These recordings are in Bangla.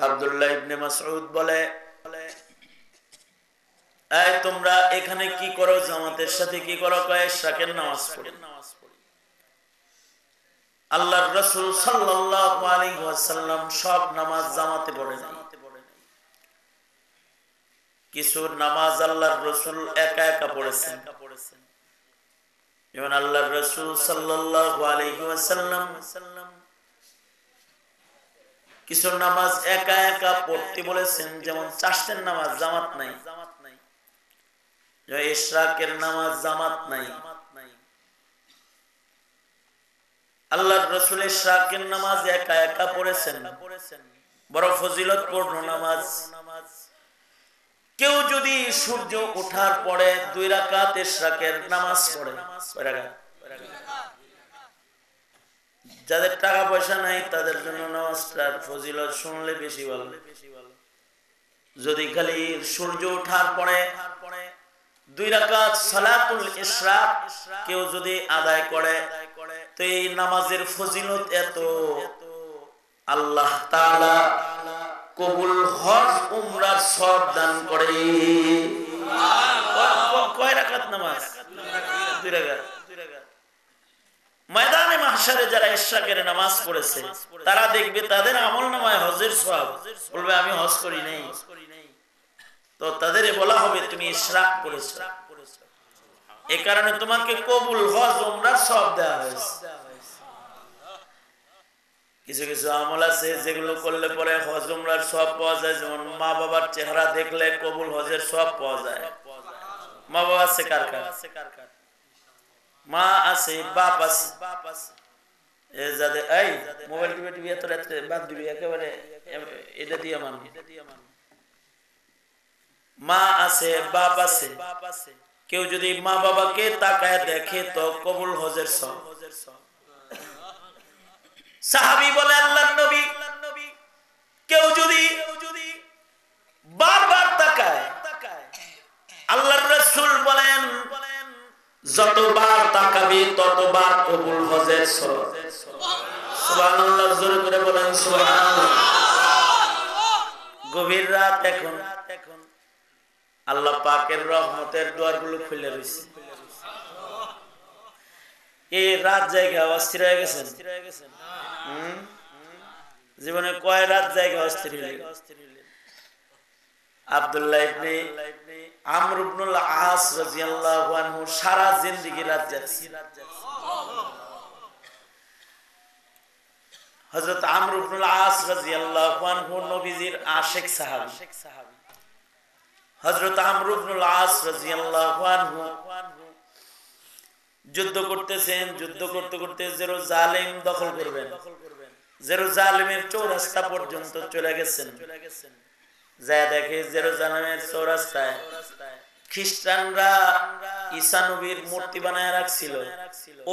আব্দুল্লাহ ইবনে মাসউদ বলে, এই তোমরা এখানে কি করো, জামাতের সাথে কি করো? কয় ইশরাকের নামাজ পড়ি। আল্লাহর রাসূল সাল্লাল্লাহু আলাইহি ওয়াসাল্লাম সব নামাজ জামাতে পড়েন। কিছু নামাজ আল্লাহর রাসূল একা একা পড়েছেন। যেমন আল্লাহর রাসূল সাল্লাল্লাহু আলাইহি ওয়াসাল্লাম কিছু নামাজ একা একা পড়তে বলেছেন, যেমন চারটের নামাজ জামাত নাই, ইশরাকের নামাজ জামাত নাই। আল্লাহর রাসূল ইশরাকের নামাজ একা একা পড়েছেন, বড় ফজিলতপূর্ণ নামাজ। কেউ যদি সূর্য ওঠার পরে 2 রাকাত ইশরাকের নামাজ পড়ে, যাদের টাকা পয়সা নাই তাদের জন্য নামাজটার ফজিলত শুনলে বেশি ভালো। যদি খালি সূর্য ওঠার পরে 2 রাকাত সালাতুল ইশরাক কেউ যদি আদায় করে, তো এই নামাজের ফজিলত এত, আল্লাহ তাআলা কবুল হজ উমরার সওয়াব দান করে। কয় রাকাত নামাজ? 2 রাকাত। ময়দানে মাহশারে যারা ইশরাকের নামাজ পড়েছে তারা দেখবে তাদের আমলনামায় হজের সওয়াব, বলবে আমি হজ করি নাই, তো তাদের বলা হবে তুমি ইশরাক করেছো, এই কারণে তোমাকে কবুল হজ উমরার সওয়াব দেওয়া হয়েছে। কিছু কিছু আমল আছে যেগুলো করলে পরে হজ উমরার সওয়াব পাওয়া যায়, যেমন মা বাবার চেহারা দেখলে কবুল হজের সওয়াব পাওয়া যায়। মা বাবা আছে কার কার? মা আছে, বাপ আছে। এই যাদের এই মোবাইল টিভি এত রাতে বাদ দিবি একেবারে, এটা দিয়ে মান। মা আছে, বাপ আছে, কেউ যদি মা বাবাকে তাকায় দেখে তো কবুল হজের সওয়াব। সাহাবী বলে আল্লাহর নবী, কেউ যদি বারবার তাকায়, আল্লাহর রাসূল বলেন যতবার তাকাবি ততবার কবুল হজের সওয়াব। সুবহানাল্লাহ, জোরে করে বলেন সুবহানাল্লাহ। গভীর রাত এখন, আল্লাহ পাকের রহমতের দুয়ারগুলো খুলে রয়েছে। এই রাত জায়গা অস্থির হয়ে গেছেন? জীবনে কয় রাত জায়গা অস্থির হলেন? আব্দুল্লাহ ইবনে আমর ইবনুল আস রাদিয়াল্লাহু আনহু সারা জিন্দেগি রাত যাচ্ছে। হযরত আমর ইবনুল আস রাদিয়াল্লাহু আনহু নবীজির আশিক সাহাবী। হযরত আমর ইবনুল আস রাদিয়াল্লাহু আনহু যুদ্ধ করতেছেন, যুদ্ধ করতে করতে জেরুজালেম দখল করবেন, জেরুজালেমের চৌরাস্তা পর্যন্ত চলে গেছেন। যা দেখে জেরুজালেমের চৌরাস্তায় খ্রিস্টানরা ঈসা নবীর মূর্তি বানায় রাখছিল,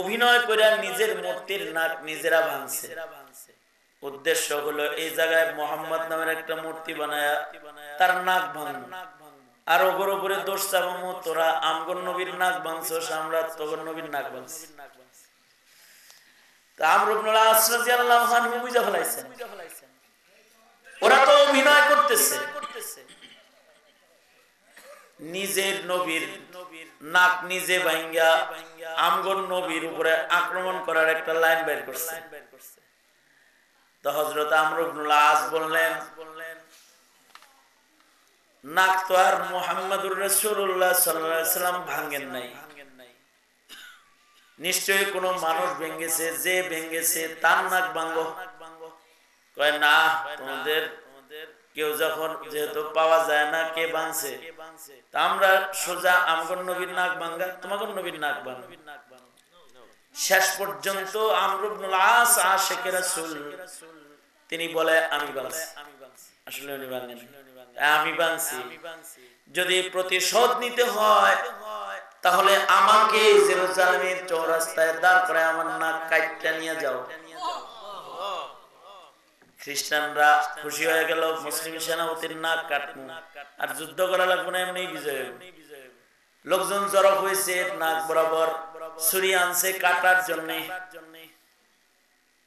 অভিনয় করে নিজের মূর্তির নাক নিজেরা ভাঙছে। উদ্দেশ্য হলো এই জায়গায় মোহাম্মদ নামের একটা মূর্তি বানায় তার নাক ভাঙানো, আর ওগর উপরে দোষ চাপামো, তোরা আমগর নবীর নাক ভাঙছস, আমরা তোগর নবীর নাক ভাঙছি। আমর ইবনুল আস রাদিয়াল্লাহু আনহু বুঝা ফেলাইছেন, ওরা তো অভিনয় করতেছে, নিজের নবীর নাক নিজে ভাঙ্গা আমগর নবীর উপরে আক্রমণ করার একটা লাইন বের করছে। তো হযরত আমর ইবনুল আস বললেন, নাক তো আর মুহাম্মদুর রাসূলুল্লাহ সাল্লাল্লাহু আলাইহি ওয়াসাল্লাম ভাঙেন নাই, নিশ্চয়ই কোন মানুষ ভেঙেছে, যে ভেঙেছে তার নাক ভাঙো। কয় না, তোমাদের কেউ যখন যেহেতু পাওয়া যায় না কে ভাঙছে, তা আমরা সোজা আমগর নবীর নাক ভাঙা, তোমাগর নবীর নাক ভাঙা। শেষ পর্যন্ত আমর ইবনুল আস আশিকে রাসূল, তিনি বলে আমি ভাঙছি। আসলে উনি ভাঙেন, আমি ভাঙছি। যদি প্রতিশোধ নিতে হয় তাহলে আমাকে জেরুজালেমের চৌরাস্তায় দাঁড় করে আমার নাক কাটতে নিয়ে যাও। খ্রিস্টানরা খুশি হয়ে গেল, মুসলিম সেনাপতির নাক কাটবো, আর যুদ্ধ করা লাগবে না, এমনি বিজয় হবে। লোকজন জড়ো হয়েছে, নাক বরাবর ছুরি আনছে কাটার জন্য।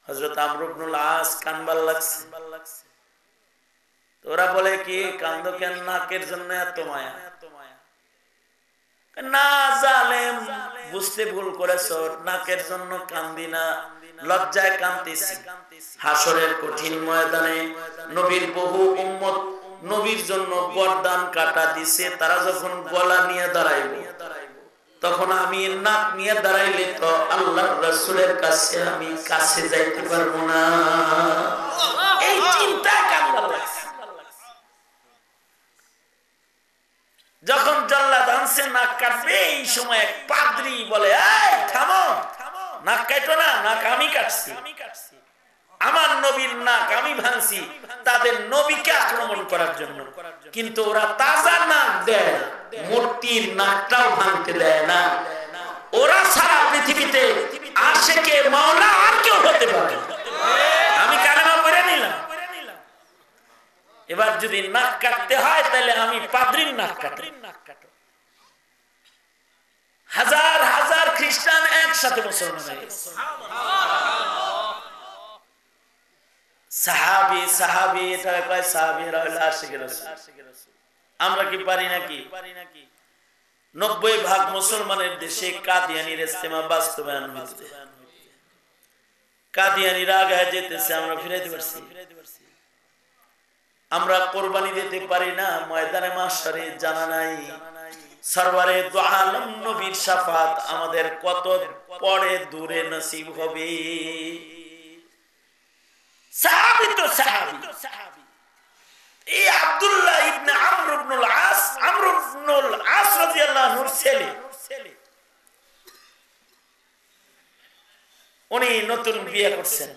হযরত আমর ইবনুল আস কানবার লাগছে, ওরা বলে কি কান্দো কেন, নাকের জন্য এত মায়া? না জালেম, বুঝতে ভুল করেছো, নাকের জন্য কান্দি না, লজ্জায় কান্দিছি। হাসরের কঠিন ময়দানে নবীর বহু উম্মত নবীর জন্য গর্দান কাটা দিছে, তারা যখন গলা নিয়ে দাঁড়াইবে, তখন আমি নাক নিয়ে দাঁড়াইলে তো আল্লাহর রাসূলের কাছে আমি কাছে যাইতে পারবো না। এই চিন্তা কান্না লাগছে। যখন জল্লাদ আনছে নাক কাটবে, এই সময় এক পাদ্রী বলে, এই থামো, নাক কাটো না, নাক আমি কাটছি, আমার নবীর নাক আমি ভাঙছি তাদের নবীকে আক্রমণ করার জন্য। কিন্তু ওরা তাজা নাক দেয়, মূর্তির নাকটাও ভাঙতে দেয় না। ওরা সারা পৃথিবীতে আশিকে মাওলা আর কেউ হতে পারে। আমি কালেমা পড়ে নিলাম, এবার যদি নাক কাটতে হয় তাহলে আমি পাদ্রীর নাক কাটো। হাজার হাজার খ্রিস্টান একসাথে মুসলমান হয়ে গেছে। সাহাবী সাহাবী এটা কয়, সাহাবীরা হলো আশিকের রাসূল। আমরা কি পারি নাকি? 90% মুসলমানের দেশে কাদিয়ানির ইজতেমা বাস্তবায়ন হচ্ছে, কাদিয়ানিরা আগায় যেতেছে, আমরা ফিরাইতে পারছি? আমরা কোরবানি দিতে পারি না, ময়দানে মাশারে জানা নাই সরওয়ারে দু আলম নবীর শাফাত আমাদের কত পরে দূরে নসিব হবে। সাহাবী তো সাহাবী, এই আব্দুল্লাহ ইবনে আমর ইবনুল আস, আমর ইবনুল আস রাদিয়াল্লাহু আনহুর ছেলে, উনি নতুন বিয়ে করছেন।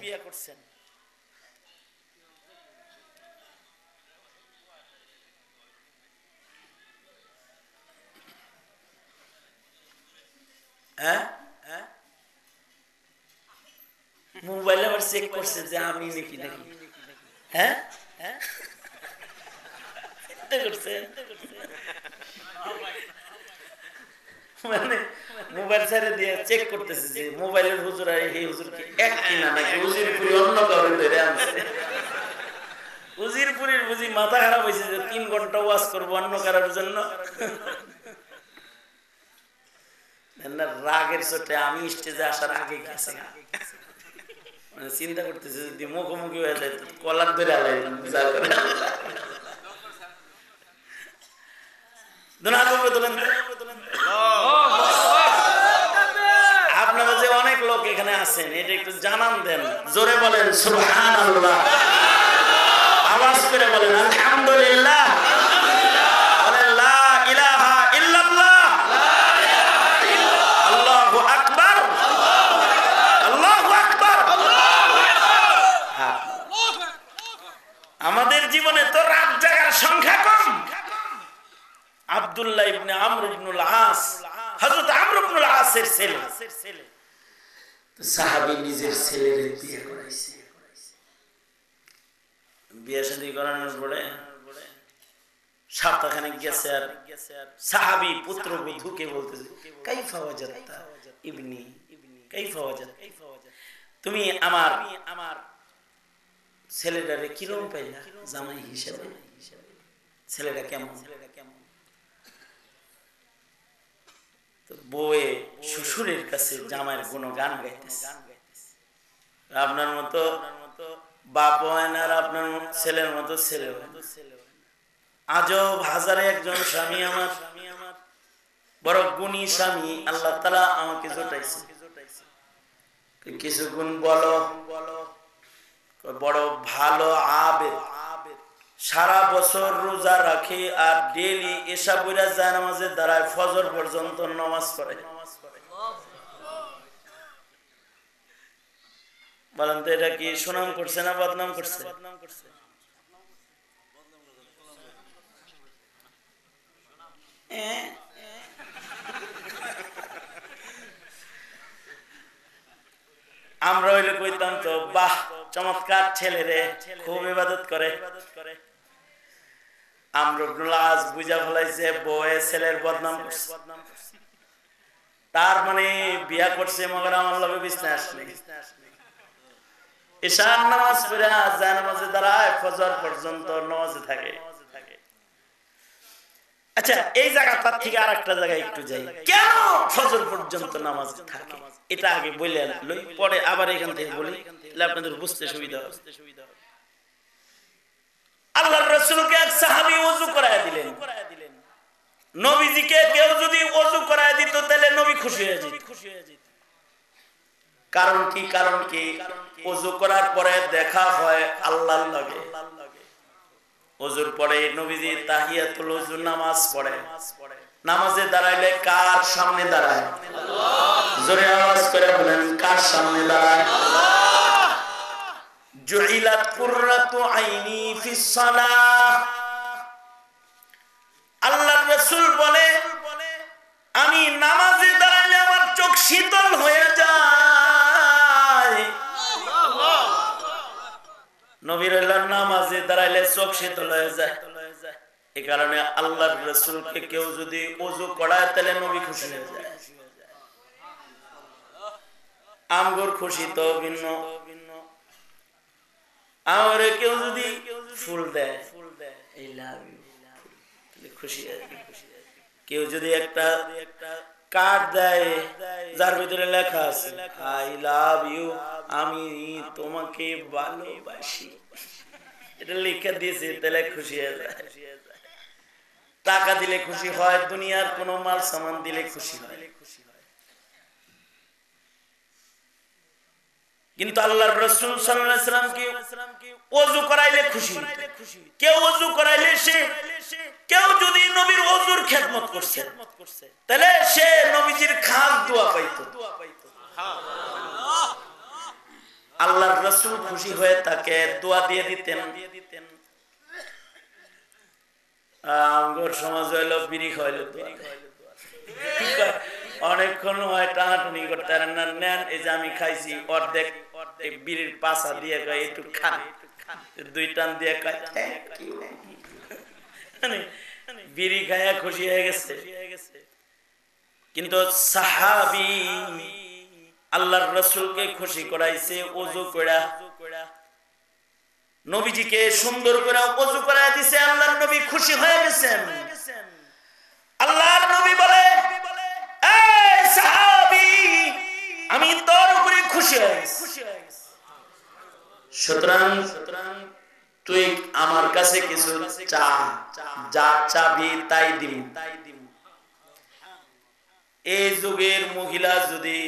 মোবাইলে আবার চেক করছে যে আমি নাকি নাকি, হ্যাঁ মানে মোবাইল ছেড়ে দিয়ে চেক করতেছে যে মোবাইলের হুজুর আর এই হুজুর কি এক কিনা নাকি উজিরপুরি অন্য কাউরে ধরে আনছে। উজিরপুরির বুঝি মাথা খারাপ হয়েছে যে 3 ঘন্টা ওয়াজ করবো অন্য কারোর জন্য। রাগের চোটে আমি স্টেজে আসার আগে গেছে, মানে চিন্তা করতেছে যদি মুখোমুখি হয়ে যায় কলার ধরে আলাইলাম। আপনারা যে অনেক লোক এখানে আছেন এটা একটু জানান দেন, জোরে বলেন সুবহানাল্লাহ, আওয়াজ করে বলেন আলহামদুলিল্লাহ, বলেন লা ইলাহা ইল্লাল্লাহ, আল্লাহু আকবার, আল্লাহু আকবার। আমাদের জীবনে তো রাত জাগার সংখ্যা কম। আব্দুল্লাহ ইবনে আমর ইবনুল আস, হযরত আমর ইবনুল আসের ছেলে, সাহাবী নিজের ছেলের বিয়ে করাইছে। বিয়ে শাদী করানোর পরে সপ্তাহখানে গেছে, আর সাহাবী পুত্রবধূকে বলতেছে কাইফা ওয়াজাদতা ইবনি, কাইফা ওয়াজাদতা, তুমি আমার ছেলেটারে কিরকম পাইলা জামাই হিসেবে, ছেলেটা কেমন? বউয়ে শ্বশুরের কাছে জামাইয়ের গুণগান গাইতেছে। আপনার মতো বাপ হয় না, আর আপনার ছেলের মতো ছেলে হয় না। আজব হাজারে একজন স্বামী, আমার বড় গুণী স্বামী আল্লাহ তাআলা আমাকে জোটাইছে। কিছু গুণ বলো, বড় ভালো আবেদ, সারা বছর রোজা রাখে আর ডেইলি এশা পড়া যায় নামাজে দাঁড়ায়, ফজর পর্যন্ত নামাজ পড়ে। বলেন তো এটা কি সুনাম করছে না বদনাম করছে? আমরা হইলে কইতাম তো বাহ চমৎকার ছেলে রে, খুব ইবাদত করে। আমরা আজ বুঝা ফেলাইছে বউয়ে ছেলের বদনাম করছে, তার মানে বিয়া করছে মগর আমার লগে বিছনা আসলে। ঈশার নামাজ পড়ে জানাজাতে দাঁড়ায় ফজর পর্যন্ত নামাজে থাকে। আচ্ছা, এই জায়গাটা থেকে আরেকটা জায়গায় একটু যাই, কেন ফজর পর্যন্ত নামাজে থাকে এটা আগে বলে লই, পরে আবার এখান থেকে বলি, তাহলে আপনাদের বুঝতে সুবিধা হবে। আল্লাহর রাসূলকে এক সাহাবী ওযু করায় দিলেন। নবীজিকে কেউ যদি ওযু করায় দিত তাহলে নবী খুশি হয়ে যেত। কারণ কি? কারণ কি? ওযু করার পরে দেখা হয় আল্লাহর লগে। ওযুর পরে নবীজি তাহিয়াতুল ওযু নামাজ পড়ে। নামাজে দাঁড়াইলে কার সামনে দাঁড়ায়? আল্লাহ। জোরে আওয়াজ করে বলেন, কার সামনে দাঁড়ায়? আল্লাহ। জুইলাত কুররাতু আইনি ফিস সালাহ। আল্লাহর রাসূল বলে, আমি নামাজে দাঁড়াইলে আমার চোখ শীতল হয়ে যায়। আল্লাহ। নবীর নামাজে দাঁড়াইলে চোখ শীতল হয়ে যায়। এই কারণে আল্লাহর রাসূলকে কেউ যদি ওযু করায় তাহলে নবী খুশি হয়ে যায়। আমগর খুশি তো ভিন্ন। আমারে কেউ যদি ফুল দেয়, এই লাভ ইউ, খুশি হয়। কেউ যদি একটা কার্ড দেয় যার ভিতরে লেখা আছে আই লাভ ইউ, আমি তোমাকে ভালোবাসি, এটা লিখে দিয়েছে, তাহলে খুশি হয়ে যায়। টাকা দিলে খুশি হয়, দুনিয়ার কোন মাল সামান দিলে খুশি হয়। কিন্তু আল্লাহর রাসূল সাল্লাল্লাহু আলাইহি ওয়াসাল্লাম কি ওযু করাইলে খুশি? কেউ ওযু করাইলে সে, কেউ যদি নবীর ওযুর খেদমত করছে তাহলে সে নবীজির খাস দোয়া পাইতো। আল্লাহর রাসূল খুশি হয়ে তাকে দোয়া দিয়ে দিতেন। আমগর সমাজ হইলো বিড়ি খাইলো দোয়া, অনেকক্ষণ হয় টানাটানি করতে না, নেন এই যে আমি খাইছি অর্ধেক, বিড়ির পাশা দিয়ে কয় একটু খান, দুই টান দিয়ে কয় বিড়ি খায়া খুশি হয়ে গেছে। কিন্তু সাহাবী আল্লাহর রাসূলকে খুশি করাইছে ওযু কইরা, নবীজিকে সুন্দর করে ওযু করায় দিয়েছে, আল্লাহর নবী খুশি হয়ে গেছেন। আল্লাহর নবী বলে, এই সাহাবী, আমি তোর উপরে খুশি হয়ে গেছি, সুতরাং তুই আমার কাছে কিছু চা, যা চাবি তাই দিই। এই যুগের মহিলা যদি,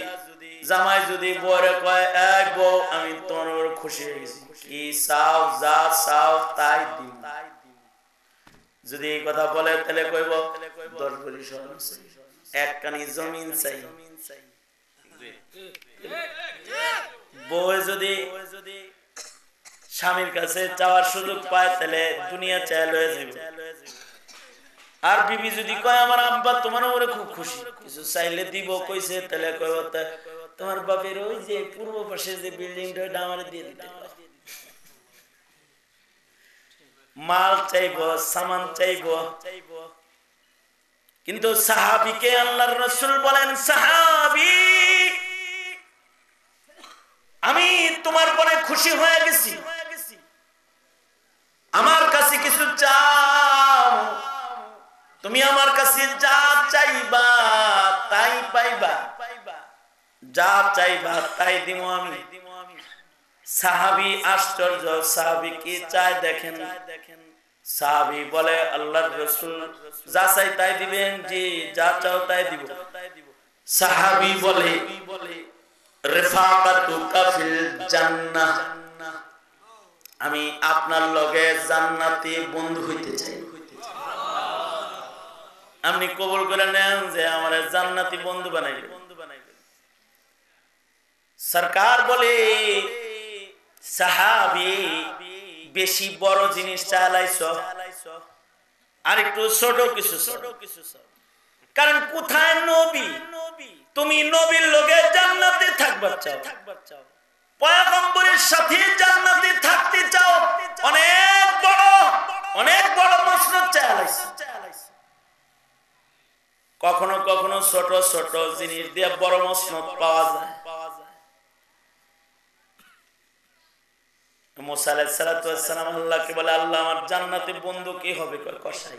জামাই যদি বউরে কয়, এই বউ আমি তোমার উপর খুশি হয়ে গেছি, কি চাও, যা চাও তাই দিই, যদি এই কথা বলে তাহলে কইব 10 ভরি স্বর্ণ চাই, এক কানি জমিন চাই। বউ যদি স্বামীর কাছে চাওয়ার সুযোগ পায় তাহলে দুনিয়া চায় লয়ে যাবে। আর বিবি যদি কয় আমার আব্বা তোমার উপরে খুব খুশি, কিছু চাইলে দিব কইছে, তাহলে কইব তোমার বাপের ওই যে পূর্ব পাশে যে বিল্ডিংটা ওটা আমারে দিয়ে দিতে। মাল চাইব, সামান চাইব। কিন্তু সাহাবীকে আল্লাহর রাসূল বলেন, সাহাবী আমি তোমার পরে খুশি হয়ে গেছি, আমার কাছে কিছু চাও, তুমি আমার কাছে যা চাইবা তাই পাইবা, যা চাইবা তাই দিব আমি। সাহাবী আশ্চর্য, সাহাবী কি চায় দেখেন। সাহাবী বলে, আল্লাহর রাসূল যা চাই তাই দিবেন? জি, যা চাও তাই দিব। সাহাবী বলে, রিফাকাতুকা ফিল জান্নাহ, আমি আপনার লগে জান্নাতে বন্ধু হইতে চাই। আপনি কবুল করে নেন যে আমার জান্নাতি বন্ধু বানাইবেন। সরকার বলে, সাহাবী বেশি বড় জিনিস চালাইছো, আর একটু ছোট কিছু, কারণ কোথায় নবী, তুমি নবীর লগে জান্নাতে থাকবা চাও, পয়গম্বরের সাথে জান্নাতে থাকতে চাও, অনেক বড় মসনদ চালাইছো। কখনো কখনো ছোট ছোট জিনিস দিয়ে বড় মসনদ পাওয়া যায়। মুসা আলাইহিস সালাতু ওয়াস সালাম আল্লাহকে বলে, আল্লাহ আমার জান্নাতে বন্ধু কি হবে? কয় কসাই।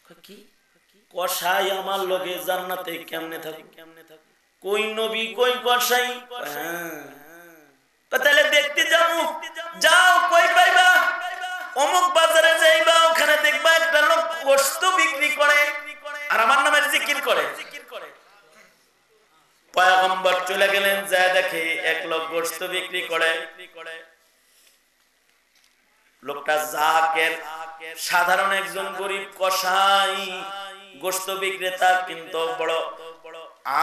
কয় কি? কসাই আমার লগে জান্নাতে কেমনে থাকে? কই নবী কই কসাই? হ্যাঁ। তাহলে দেখতে যাবো। যাও, কই পাইবা? অমুক বাজারে যাইবা, ওখানে দেখবা একটা লোক গোশত বিক্রি করে আর আমার নামের জিকির করে। পয়গম্বর চলে গেলেন, যায় দেখে এক লোক গোশত বিক্রি করে। লোকটা জাকের, সাধারণ একজন গরিব কসাই, গোশত বিক্রেতা, কিন্তু বড়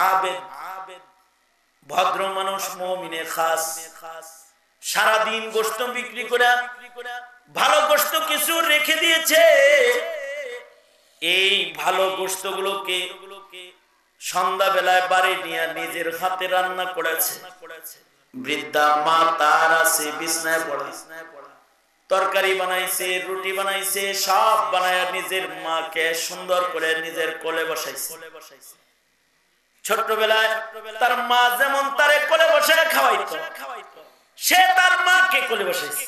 আবেদ, ভদ্র মানুষ, মুমিনে খাস। সারাদিন গোশত বিক্রি করে ভালো গোশত কিছু রেখে দিয়েছে। এই ভালো গোশত গুলোকে সন্ধ্যা বেলায় বাড়ি নিয়ে নিজের হাতে রান্না করেছে। বৃদ্ধা মা তার আছে বিছনায় পড়া, তরকারি বানাইছে, রুটি বানাইছে, সব বানায় নিজের মাকে সুন্দর করে নিজের কোলে বসাইছে। ছোট্টবেলায় তার মা যেমন তারে কোলে বসে খাওয়াইতো, সে তার মাকে কোলে বসাইছে।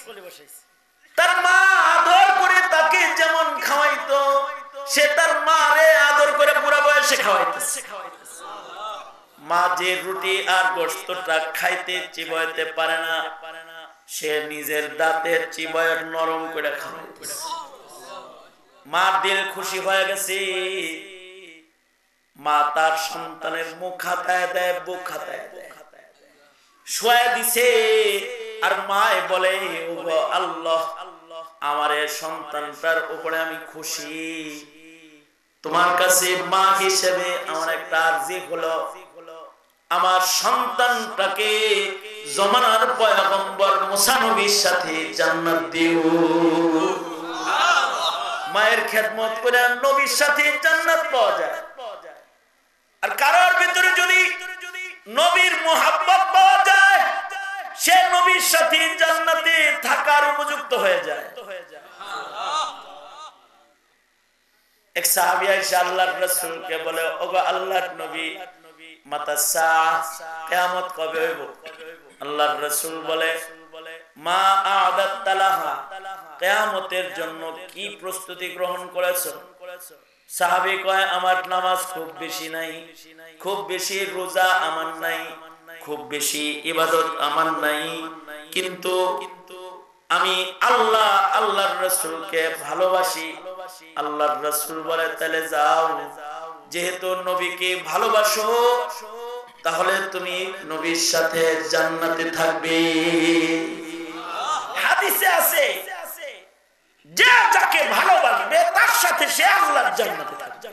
তার মা আদর করে তাকে যেমন খাওয়াইতো, সে তার মারে আদর করে পুরো বয়সে খাওয়াইতেছে। মা যে রুটি আর গোশতটা খাইতে চিবাইতে পারে না, সে নিজের দাঁতের চিবায় নরম করে খাওয়াইতেছে। মার দিল খুশি হয়ে গেছে। মা তার সন্তানের মুখ হাতায় দেয়, বুক হাতায় দেয়, শোয়া দিছে। আর মায় বলে, ওগো আল্লাহ, আমার এই সন্তানটার উপরে আমি খুশি। তোমার কাছে মা হিসেবে আমার একটা আরজি হলো, আমার সন্তানটাকে জমানার পয়গম্বর মুসা নবীর সাথে জান্নাত দিও। মায়ের খেদমত করে নবীর সাথে জান্নাত পাওয়া যায়। আর কারোর ভিতরে যদি নবীর মুহাব্বত পাওয়া যায়, সে নবীর সাথে জান্নাতে থাকার উপযুক্ত হয়ে যায়। এক সাহাবী আয়েশা আল্লাহর রাসূলকে বলে, ওগো আল্লাহর নবী, মাতা সাআহ, কিয়ামত কবে হইব? আল্লাহর রাসূল বলে, মা আ'দাত লাহা, কিয়ামতের জন্য কি প্রস্তুতি গ্রহণ করেছো? সাহাবী কয়, আমার নামাজ খুব বেশি নাই, খুব বেশি রোজা আমার নাই, খুব বেশি ইবাদত আমার নাই, কিন্তু আমি আল্লাহ আল্লাহর রাসূলকে ভালোবাসি। আল্লাহর রাসূল বলে, তাহলে যাও, যেহেতু নবীকে ভালোবাসো, তাহলে তুমি নবীর সাথে জান্নাতে থাকবে। হাদিসে আছে, যে যাকে ভালোবাসবে তার সাথে সে আল্লাহর জান্নাতে থাকবে।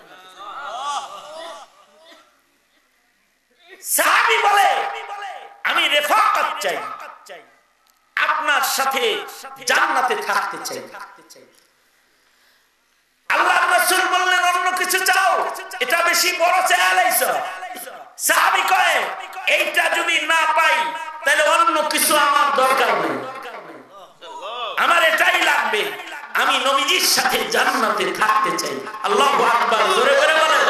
সাহাবী বলে, আমি রেফাকত চাই, আপনার সাথে জান্নাতে থাকতে চাই। আল্লাহর রাসূল বললেন, অন্য কিছু চাও, এটা বেশি বড় চাইছো। সাহাবী কয়, এইটা যদি না পাই তাহলে অন্য কিছু আমার দরকার নেই, আমার এটাই লাগবে, আমি নবীজির সাথে জান্নাতে থাকতে চাই। আল্লাহু আকবার, জোরে করে বলেন।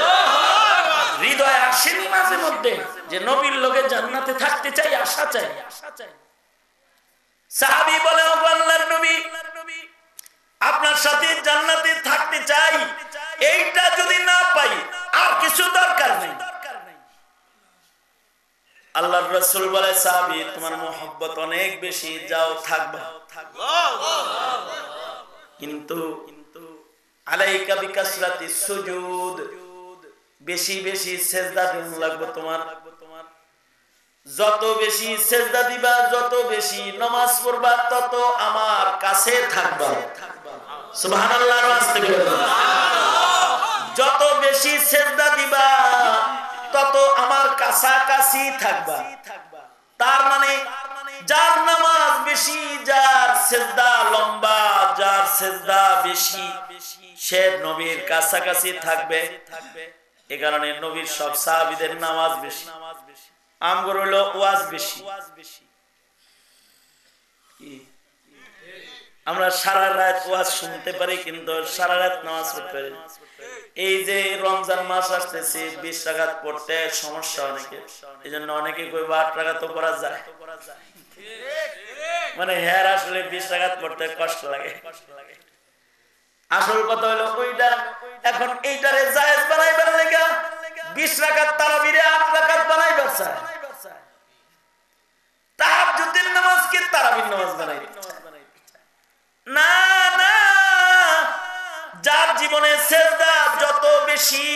হৃদয়ে আসেনি মাঝে মধ্যে যে নবীর লগে জান্নাতে থাকতে চাই, আশা চাই। সাহাবী বলে, ও আল্লাহর নবী, আপনার সাথে জান্নাতে থাকতে চাই, এইটা যদি না পাই আর কিছু দরকার নেই। আল্লাহর রাসূল বলে, সাহাবী, তোমার মুহাব্বত অনেক বেশি, যাও থাকবা, কিন্তু আলাইকা বিকাসরাতিস সুজুদ, বেশি বেশি সিজদা দিন লাগবে তোমার। যত বেশি সিজদা দিবা, যত বেশি নামাজ পড়বা, তত আমার কাছে থাকবা। সুবহানাল্লাহ, যত বেশি সিজদা দিবা তত আমার কাছাকাছি থাকবা। তার মানে যার নামাজ বেশি, যার সিজদা লম্বা, যার সিজদা বেশি, সে নবীর কাছাকাছি থাকবে। এই কারণে নবীর সব সাহাবীদের নামাজ বেশি, আমগর হলো ওয়াজ বেশি। আমরা সারা রাত ওয়াজ শুনতে পারি, কিন্তু সারা রাত নামাজ পড়তে পারি। এই যে রমজান মাস আসতেছে, 20 রাকাত পড়তে সমস্যা অনেকে, এই জন্য অনেকে কইবা 8 রাকাত তো পড়া যায়। মানে হ্যাঁ আসলে 20 রাকাত পড়তে কষ্ট লাগে। আসল কথা হলো ওইটা। এখন এইটারে জায়েজ বানাইবার লাগা 20 রাকাত তারাবিরে 8 রাকাত বানাইবার চায়, তাহাজ্জুদের নামাজকে তারাবির নামাজ বানাই না। না, যার জীবনে সিজদা যত বেশি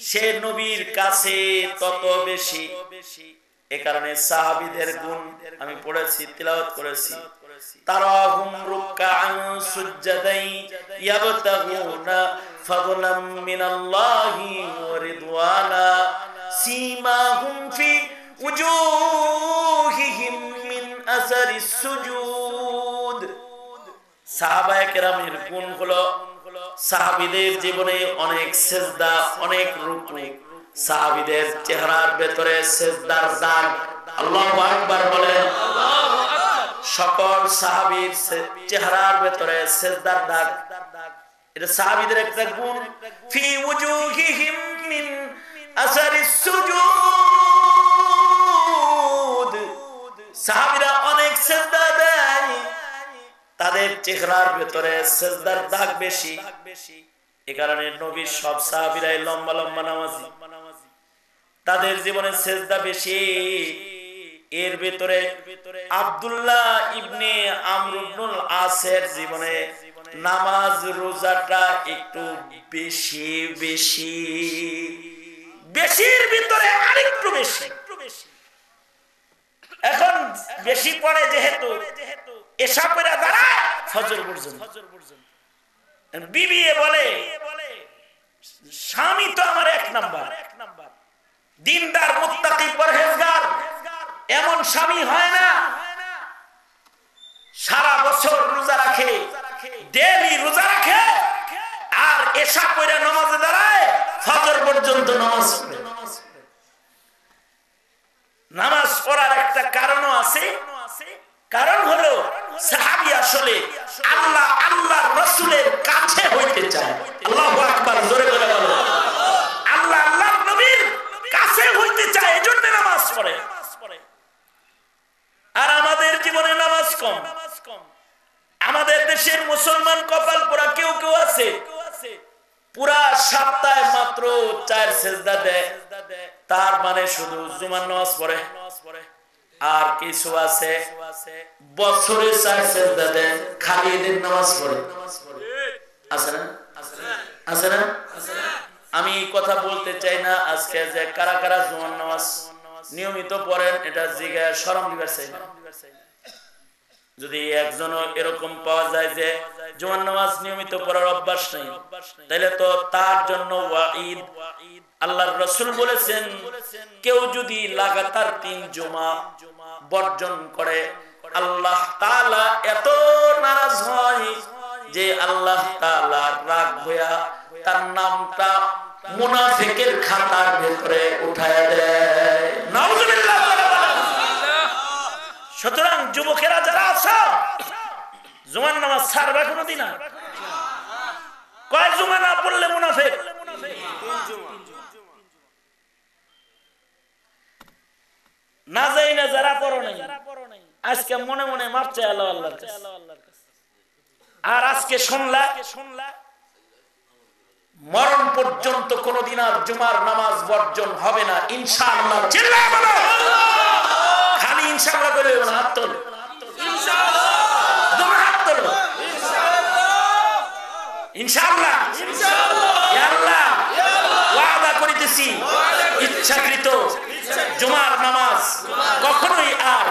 সে নবীর কাছে তত বেশি। এ কারণে সাহাবীদের গুণ আমি পড়েছি, তিলাওয়াত করেছি। তারাহুম রুকআন সুজদাই ইয়াবতাগুনা ফাদলাম মিনাল্লাহি ওয়া রিদওয়ানা সীমাহুম ফি উজুহিহিম মিন আসারিস সুজুদ। সাহাবায়ে কেরামের গুণ হলো সাহাবীদের জীবনে অনেক সিজদা, অনেক রুকু, সাহাবীদের চেহারার ভেতরে সিজদার দাগ। আল্লাহু আকবার বলেন। সকল সাহাবীর চেহারার ভেতরে সিজদার দাগ, এটা সাহাবীদের একটা গুণ। ফি উজুহিহিম মিন আসারিস সুজুদ, সাহাবীরা অনেক সিজদা দেয়, তাদের চেহারার ভেতরে সিজদার দাগ বেশি। এই কারণে নবীর সব সাহাবীরাই লম্বা লম্বা নামাজি, তাদের জীবনে সিজদা বেশি। এর ভিতরে আব্দুল্লাহ ইবনে আমর ইবনুল আসের জীবনে নামাজ রোজাটা একটু বেশি বেশি, বেশির ভিতরে আরেকটু বেশি। এখন বেশি পড়ে যেহেতু এসা পড়া দাঁড়ায় ফজর পর্যন্ত। বিবি বলে স্বামী তো আমার এক নাম্বার, দিনদার মুত্তাকি পরহেজগার, এমন স্বামী হয় না সারা বছর রোজা রাখে, ডেইলি রোজা রাখে, আর এশা পড়া নামাজে দাঁড়ায় ফজর পর্যন্ত নামাজ পড়ে। নামাজ পড়ার একটা কারণও আছে, কারণ হলো সাহাবী আসলে আল্লাহ আল্লাহর রাসূলের কাছে হইতে চায়। আল্লাহু আকবার, জোরে করে বলো। আল্লাহ আল্লাহর নবীর কাছে হইতে চায়, এজন্য নামাজ পড়ে। আর আমাদের জীবনে নামাজ কম। আমাদের দেশের মুসলমান কপাল পোড়া কেউ কেউ আছে পুরা সপ্তাহে মাত্র 4 সিজদা দেয়, তার মানে শুধু জুমার নামাজ পড়ে। আর কিছু আছে বছরে 4 সিজদা দেয়, খালি ঈদের নামাজ পড়ে। আছে না? আছে না? আমি কথা বলতে চাই না আজকে যে কারা কারা জুমার নামাজ নিয়মিত পড়েন, এটা জিগায় শরম দিবার চাই না। যদি একজনও এরকম পাওয়া যায় যে জুমার নামাজ নিয়মিত পড়ার অভ্যাস নেই, তাহলে তো তার জন্য ওয়াঈদ। আল্লাহর রাসূল বলেছেন, কেউ যদি লাগাতার 3 জুমা বর্জন করে আল্লাহ তাআলা এত নারাজ হয় যে আল্লাহ তাআলা রাগ হইয়া তার নামটা মুনাফিকের খাতার ভিতরে উঠায় দেয়। নাউজুবিল্লাহ। সুতরাং যুবকেরা যারা আছো, জুমার নামাজ ছাড়বা কোনদিন না। কয় জুমা না পড়লে মুনাফিক? না যাই না যারা পড়ো নাই, আজকে মনে মনে মারছে আল্লাহর কাছে। আর আজকে শুনলা মরণ পর্যন্ত কোনদিন আর জুমার নামাজ বর্জন হবে না ইনশাআল্লাহ। চিল্লায় বলো, খালি ইনশাআল্লাহ বলে না, হাত তোলো ইনশাআল্লাহ, দুই হাত তোলো ইনশাআল্লাহ। ইয়া আল্লাহ, ওয়াদা করিতেছি ইচ্ছাকৃত জুমার নামাজ কখনোই আর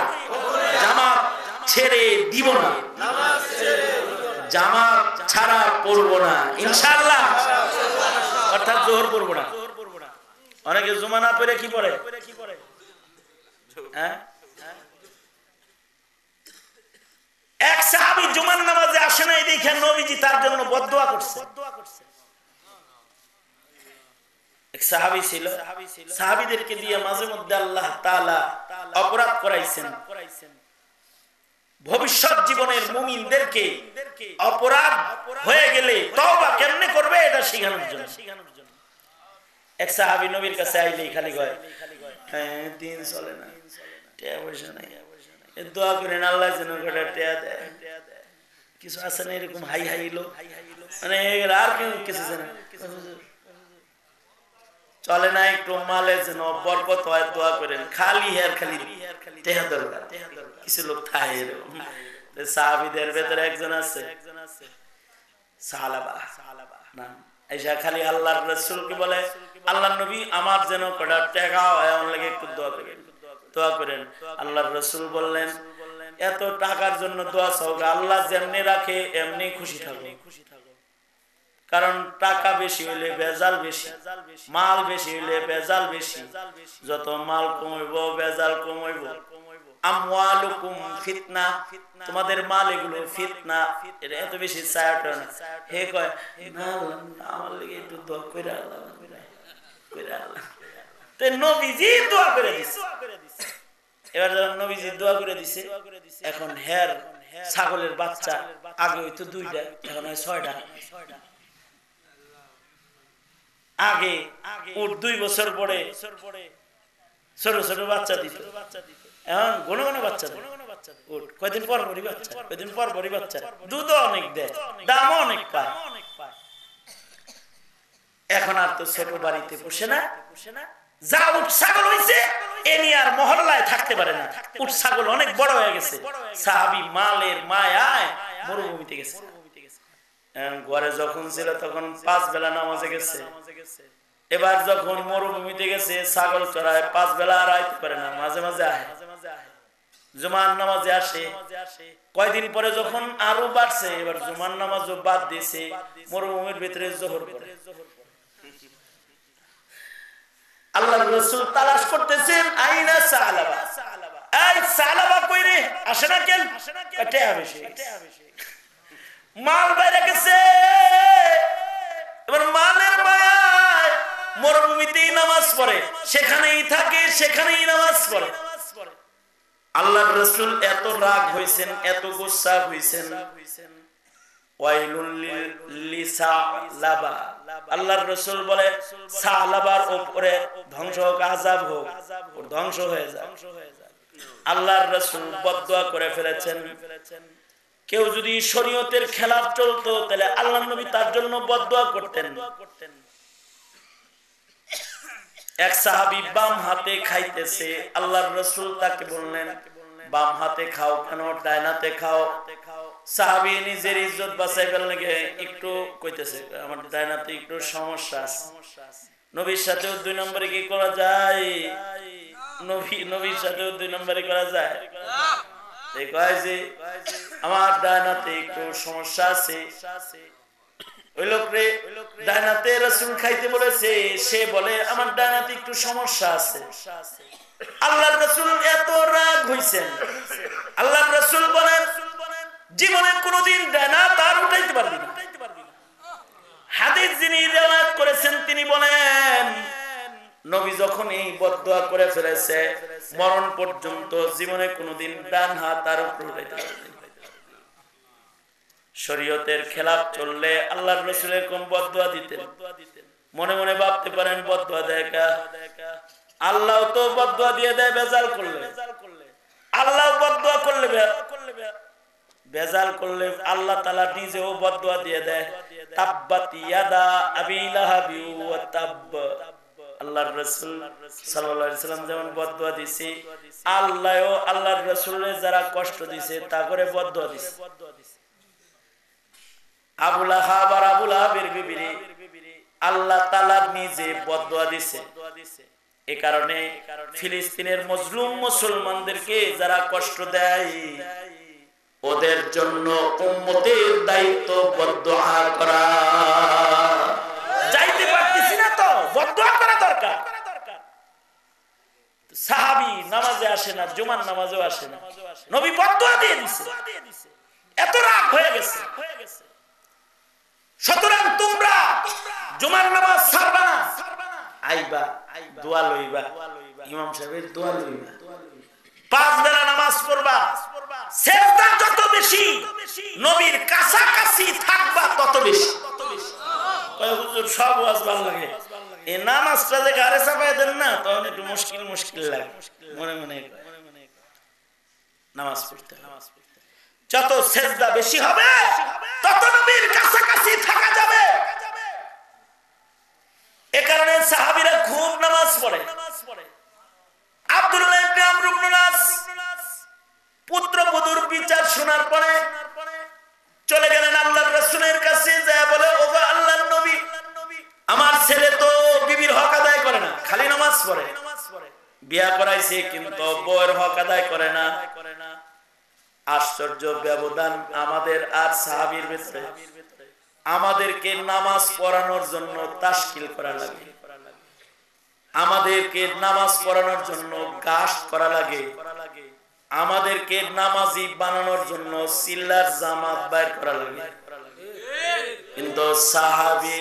জামাত ছেড়ে দিব না, জামাত ছাড়া পড়বো না ইনশাআল্লাহ। অর্থাৎ জোহর পড়বো না। অনেকে জুমা না পড়ে কি পড়ে? এক সাহাবী জুমার নামাজে আসে নাই দেখে নবীজি তার জন্য বদদোয়া করছে। এক সাহাবী ছিল, সাহাবীদেরকে দিয়ে মাঝে মধ্যে আল্লাহ তাআলা অপরাধ করাইছেন। ভবিষ্যৎ জীবনের মুমিনদেরকে অপরাধ হয়ে গেলে তওবা কেমনে করবে এটা শেখানোর জন্য। এক সাহাবী নবীর কাছে আইলেই খালি কয়, হ্যাঁ দিন চলে না, টাকা পয়সা নাই, দোয়া করেন আল্লাহ যেন কটা টেয়া দেয়। কিছু আছে না এরকম হাই হাই লোক, মানে আর কেউ কিছু জানে চলে না, একটু মালে যেন বরকত হয় দোয়া করেন। খালি হেয়ার খালি টেহা দরকার, কিছু লোক থাকে এরকম। সাহাবীদের ভেতরে একজন আছে সালাবা নাম, আইসা খালি আল্লাহর রাসূলকে বলে আল্লাহর নবী আমার যেন কটা টাকা হয় আমার লাগে একটু দোয়া করেন, দোয়া করেন। আল্লাহর রাসূল বললেন এত টাকার জন্য দোয়া চাও, আল্লাহ যেমনি রাখে এমনি খুশি থাকো। কারণ টাকা বেশি হইলে বেজাল বেশি, মাল বেশি হইলে বেজাল বেশি। যত মাল কমাইব বেজাল কমাইব। আমওয়ালুকুম ফিতনা, তোমাদের মাল এগুলো ফিতনা, এটা এত বেশি চায়টা না। হে কয় না আমার লাগি একটু দোয়া কইরা আল্লাহ কইরা আল্লাহ। তে নবীজি দোয়া করে দিছে। এবার যখন নবীজি দোয়া করে দিছে, এখন হের ছাগলের বাচ্চা আগে হইতো 2টা, এখন হয় 6টা। আগে ওর 2 বছর পরে ছোট ছোট বাচ্চা দিত, এখন ঘন ঘন বাচ্চা দেয়। ওর কয়দিন পর পরই বাচ্চা, কয়দিন পর পরই বাচ্চা, দুধও অনেক দেয়, দামও অনেক পায়। এখন আর তো ছোট বাড়িতে বসে না, যা উট ছাগল হইছে এ নিয়ে আর মহল্লায় থাকতে পারে না। উট ছাগল অনেক বড় হয়ে গেছে। সাহাবী মালের মায়ায় মরুভূমিতে গেছে। ঘরে যখন ছিল তখন 5 বেলা নামাজে গেছে। এবার যখন মরুভূমিতে গেছে ছাগল চড়ায় 5 বেলা আর আইতে পারে না, মাঝে মাঝে আহে, জুমার নামাজে আসে। কয়দিন পরে যখন আরো বাড়ছে, এবার জুমার নামাজও বাদ দিয়েছে, মরুভূমির ভিতরে জোহর পড়ে। আল্লাহর রাসূল তালাশ করতেছেন আইনা সালাবা, এই সালাবা কই রে, আসে না কেন? কাটে আবেশে মাল বাইরে গেছে। এবার মালের মায়ায় মরুভূমিতেই নামাজ পড়ে, সেখানেই থাকে, সেখানেই নামাজ পড়ে। আল্লাহর রাসূল এত রাগ হইছেন, এত গুসা হইছেন, ওয়াইলুল লিসালাবা, আল্লাহর রাসূল বলে সালাবার উপরে ধ্বংস হোক, আযাব হোক, ধ্বংস হয়ে যায়। আল্লাহর রাসূল বদদুয়া করে ফেলেছেন। কেউ যদি শরীয়তের খেলাফ চলতো তাহলে আল্লাহর নবী তার জন্য বদদুয়া করতেন। এক সাহাবী বাম হাতে খাইতেছে, আল্লাহর রাসূল তাকে বললেন বাম হাতে খাও কেন, ডাইনাতে খাও। সাহাবী নিজের ইজ্জত বাঁচাইবার লাগে একটু কইতেছে আমার ডাইনাতে একটু সমস্যা আছে। নবীর সাথেও 2 নম্বরে কি করা যায়? নবীর সাথেও 2 নম্বরে করা যায়? কয় যে আমার ডাইনাতে একটু সমস্যা আছে। ওই লোকরে ডাইনাতে রাসূল খাইতে বলেছে, সে বলে আমার ডাইনাতে একটু সমস্যা আছে। আল্লাহর রাসূল এত রাগ হইছেন, আল্লাহর রাসূল বলেন জীবনে কোনোদিন ডাইনা তার উঠাইতে পারবি না। হাদিস যিনি রিওয়ায়াত করেছেন তিনি বলেন নবী যখন এই বদদুয়া করে ফেলেছে মরণ পর্যন্ত জীবনে কোনোদিন ডান হাত আর উপরে উঠাইতে পারবে না। শরীয়তের খেলাফ চললে আল্লাহর রাসূলের কোন বদদুয়া দিতেন? মনে মনে ভাবতে পারেন বদদুয়া দেয় কা? আল্লাহ তো বদদুয়া দিয়ে দেয় বেজাল করলে। আল্লাহ বদদুয়া করলে বেজাল করলে আল্লাহ তাআলা নিজেও বদদুয়া দিয়ে দেয়। তাব্বাত ইয়াদা আবি লাহাবি ওয়া তাব। আল্লাহর রাসূল সাল্লাল্লাহু আলাইহি সাল্লাম যেমন বদদুয়া দিছে, আল্লাহও আল্লাহর রাসূলের যারা কষ্ট দিছে তা করে বদদুয়া দিছে। আবু লাহাব আর আবু লাহাবের বিবিরে আল্লাহ তাআলা নিজে বদদুয়া দিছে। এই কারণে ফিলিস্তিনের মজলুম মুসলমানদেরকে যারা কষ্ট দেয় ওদের জন্য উম্মতের দায়িত্ব বদদুয়া করা। যাইতে পারতেছি না তো বদদুয়া করা দরকার। সাহাবী নামাজে আসে না, জুমার নামাজেও আসে না, নবী বদদুয়া দিয়ে দিছে, এত রাগ হয়ে গেছে। সুতরাং তোমরা জুমার নামাজ ছাড়বা না, আইবা দোয়া লইবা, ইমাম সাহেবের দোয়া লইবা, 5 বেলা নামাজ পড়বা, সিজদা যত বেশি নবীর কাছাকাছি থাকবা তত বেশি। কয় হুজুর সব ওয়াজ ভালো লাগে, এই নামাজটা যে গারে চাপায় দেন না তখন একটু মুশকিল লাগে মনে মনে। নামাজ পড়তে হবে। যত সেজদা বেশি হবে তত নবীর কাছাকাছি থাকা যাবে। এ কারণে সাহাবীরা খুব নামাজ পড়ে। আব্দুল্লাহ ইবনে আমর ইবনে আস পুত্রবধূর বিচার শোনার পরে চলে গেলেন আল্লাহর রাসূলের কাছে, যায় বলে, ওগো আল্লাহর নবী, আমার ছেলে তো বিবির হক আদায় করে না, খালি নামাজ পড়ে। বিয়া করাইছে কিন্তু বউয়ের হক আদায় করে না। আশ্চর্য ব্যবধান আমাদের আর সাহাবীর ভিতরে। আমাদেরকে নামাজ পড়ানোর জন্য তাশকিল করা লাগে, আমাদেরকে নামাজ পড়ানোর জন্য গাশ করা লাগে, আমাদেরকে নামাজি বানানোর জন্য সিল্লার জামাত বাইর করা লাগে। কিন্তু সাহাবী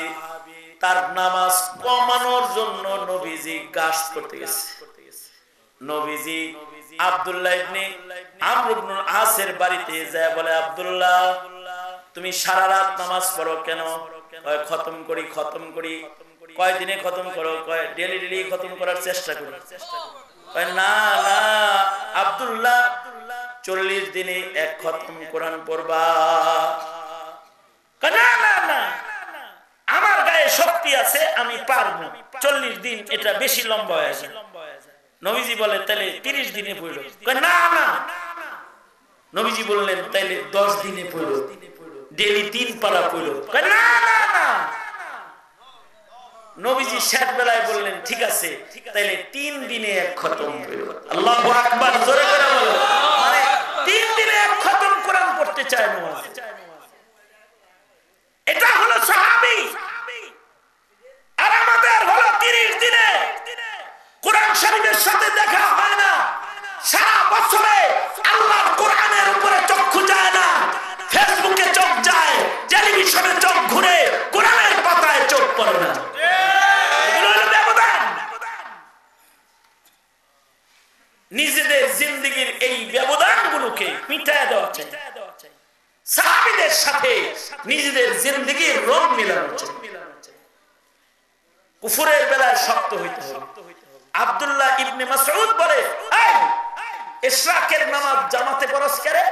তার নামাজ কমানোর জন্য নবীজি গাশ করতে গেছে। নবীজি আব্দুল্লাহ ইবনে আমর ইবনে আসের বাড়িতে যায় বলে, আব্দুল্লাহ, তুমি সারা রাত নামাজ পড়ো কেন? কয় খতম করি, খতম করি। কয় দিনে খতম করো? কয় ডেলি ডেলি খতম করার চেষ্টা করি। কয় না না আব্দুল্লাহ, 40 দিনে এক খতম কোরআন পড়বা। কয় না না না, আমার গায়ে শক্তি আছে, আমি পারবো। 40 দিন এটা বেশি লম্বা হয়ে যায়। নবীজি বলে, তাহলে 30 দিনে পড়ো। কয় না না। নবীজি বললেন, তাহলে 10 দিনে পড়ো, ডেলি 3 পারা পড়ো। কয় না না না। নবীজি শেষ বেলায় বললেন, ঠিক আছে, তাহলে 3 দিনে এক খতম পড়ো। আল্লাহু আকবার, জোরে করে বলো। মানে 3 দিনে এক খতম কোরআন পড়তে চায় নওয়াজ। এটা হলো সাহাবী। আর আমাদের হলো 30 দিনে কোরআন শরীফের সাথে দেখা হয় না, সারা বছরে আল্লাহর কোরআনের উপরে চক্ষু যায় না, ফেসবুকে চোখ যায়, টেলিভিশনে চোখ ঘুরে, কোরআনের পাতায় চোখ পড়ে না। নিজেদের জিন্দেগীর এই ব্যবধানগুলোকে মিটায় দেওয়া চাই। সাহাবীদের সাথে নিজেদের জিন্দেগীর রং মিলানো চাই। কুফরের বেলায় শক্ত হইতে হবে। আব্দুল্লাহ ইবনে মাসউদ বলে, এই ইশরাকের নামাজ জামাতে পড়ছ করে?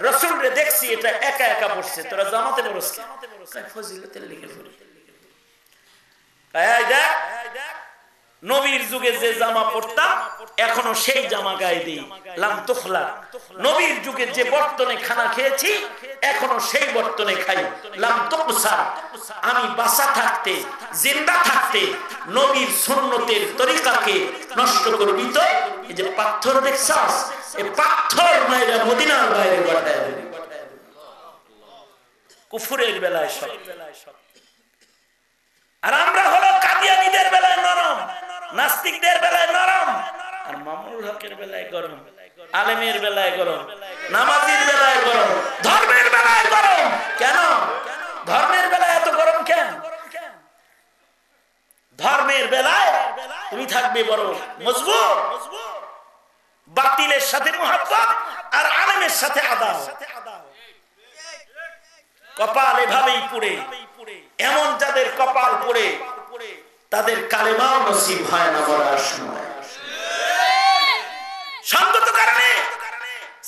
রাসূলরে দেখছি এটা একা একা পড়ছে, তোরা জামাতে পড়ছ কেন? কয় ফজিলতের লিখে পড়ি। এই দেখ, নবীর যুগে যে জামা পড়তাম এখনো সেই জামা গায়ে দিই, লাম তুখলা। নবীর যুগে যে বর্তনে খানা খেয়েছি এখনো সেই বর্তনে খাই, লাম তুকসা। আমি বাঁচা থাকতে, জিন্দা থাকতে নবীর সুন্নতের তরিকাকে নষ্ট করবি তো? এই যে পাথর দেখছস, এই পাথর মাইরা মদিনার বাইরে পাঠায় দেবে। কুফরের বেলায় সব। আর আমরা হলো কাদিয়ানীদের বেলায় নরম, নাস্তিকদের বেলায় নরম, আর মামুনুল হকের বেলায় গরম, আলেমের বেলায় গরম, নামাজির বেলায় গরম, ধর্মের বেলায় গরম। কেন ধর্মের বেলায় এত গরম কেন? ধর্মের বেলায় তুমি থাকবে বড় মজবুত, বাতিলের সাথে মুহাব্বত আর আলেমের সাথে আদাব। কপাল এভাবেই পুড়ে। এমন যাদের কপাল পুড়ে তাদের কালেমাও নসিব হয় না মরার সময়। সঙ্গত কারণে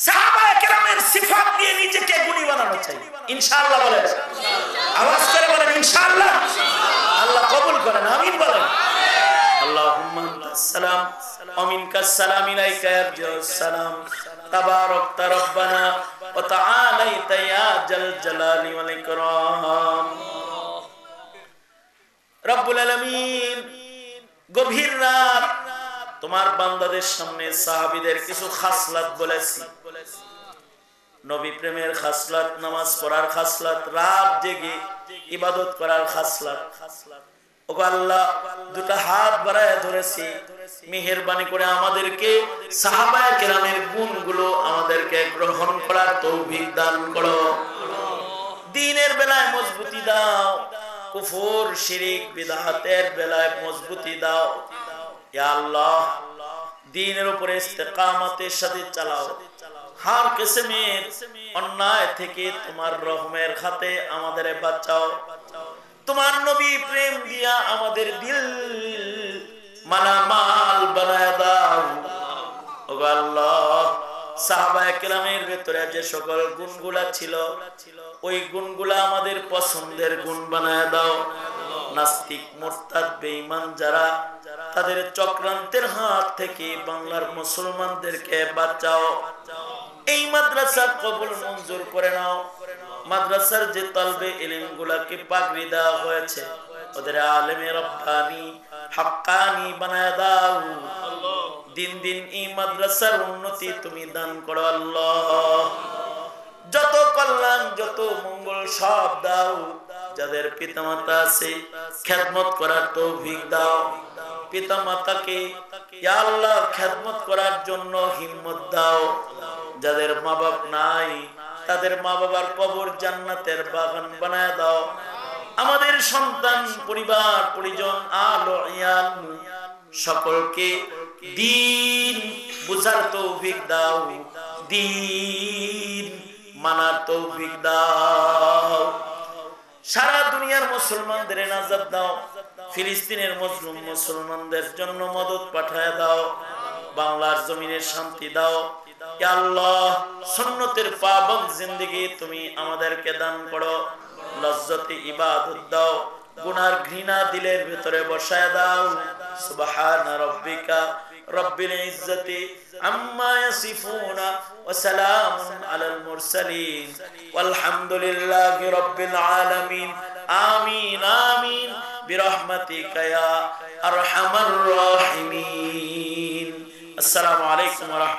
সাহাবায়ে কেরামের সিফাত দিয়ে নিজেকে গুণী বানানো চাই। ইনশাআল্লাহ বলেন, আওয়াজ করে বলেন ইনশাআল্লাহ। আল্লাহ কবুল করেন, আমিন বলেন। আল্লাহুম্মা আনতাস সালাম ওয়া মিনকাস সালাম, ইলাইকা ইয়ারজিউস সালাম, তাবারাকতা রব্বানা ওয়া তাআলাইতা ইয়া জাল জালালি ওয়াল ইকরাম। রব্বুল আলামিন, গভীর রাত তোমার বান্দাদের সামনে সাহাবীদের কিছু খাসলাত বলেছি। নবী প্রেমের খাসলাত, নামাজ পড়ার খাসলাত, রাত জেগে ইবাদত করার খাসলাত। ওগো আল্লাহ, দুটো হাত বাড়ায় ধরেছি, মেহেরবানি করে আমাদেরকে সাহাবায়ে কেরামের গুণগুলো আমাদেরকে গ্রহণ করার তৌফিক দান করো। দ্বীনের বেলায় মজবুতি দাও, কুফর শিরিক বিদআতের বেলায় মজবুতি দাও। ইয়া আল্লাহ, দ্বীনের উপরে ইস্তেকামতের সাথে চালাও। হার কিসমের অন্যায় থেকে তোমার রহমের খাতে আমাদের বাঁচাও। তোমার নবী প্রেম দিয়া আমাদের দিল মালামাল বানায় দাও। ওগো আল্লাহ, সাহাবায়ে কেরামের ভেতরে যে সকল গুণগুলা ছিল ওই গুণগুলা আমাদের পছন্দের গুণ বানায় দাও। নাস্তিক মুরতাদ বেঈমান যারা, তাদের চক্রান্তের হাত থেকে বাংলার মুসলমানদেরকে বাঁচাও। এই মাদ্রাসা কবুল মঞ্জুর করে নাও। মাদ্রাসার যে তালবে ইলম গুলাকে পাগড়ি দেওয়া হয়েছে ওদের আলেমে রব্বানি হাক্কানি বানায় দাও। দিন দিন এই মাদ্রাসার উন্নতি তুমি দান করো আল্লাহ। যত কল্যাণ যত মঙ্গল সব দাও। যাদের পিতামাতা আছে খেদমত করার তৌফিক দাও। পিতামাতাকে ইয়া আল্লাহ খেদমত করার জন্য হিম্মত দাও। যাদের মা বাপ নাই তাদের মা বাবার কবর জান্নাতের বাগান বানায় দাও। আমাদের সন্তান পরিবার পরিজন আলো ইয়াল সকলকে দিন বুঝার তৌফিক দাও, দিন মানার তৌফিক দাও। সারা দুনিয়ার মুসলমানদের নাজাত দাও। ফিলিস্তিনের মুসলিম মুসলমানদের জন্য মদদ পাঠায় দাও। বাংলার জমিনের শান্তি দাও। ইয়া আল্লাহ সুন্নতের পাবন জিন্দেগি তুমি আমাদেরকে দান করো। লজ্জতে ইবাদত দাও। গুনার ঘৃণা দিলের ভিতরে বসায় দাও। সুবহান রাব্বিকা রব্বিল ইজ্জাতি আম্মা ইয়াসিফুনা ওয়া সালামুন আলাল মুরসালিন ওয়ালহামদুলিল্লাহি রাব্বিল আলামিন। আমিন আমিন বিরহমাতিকা ইয়া আরহামার রাহিমিন। আসসালামু আলাইকুম ওয়া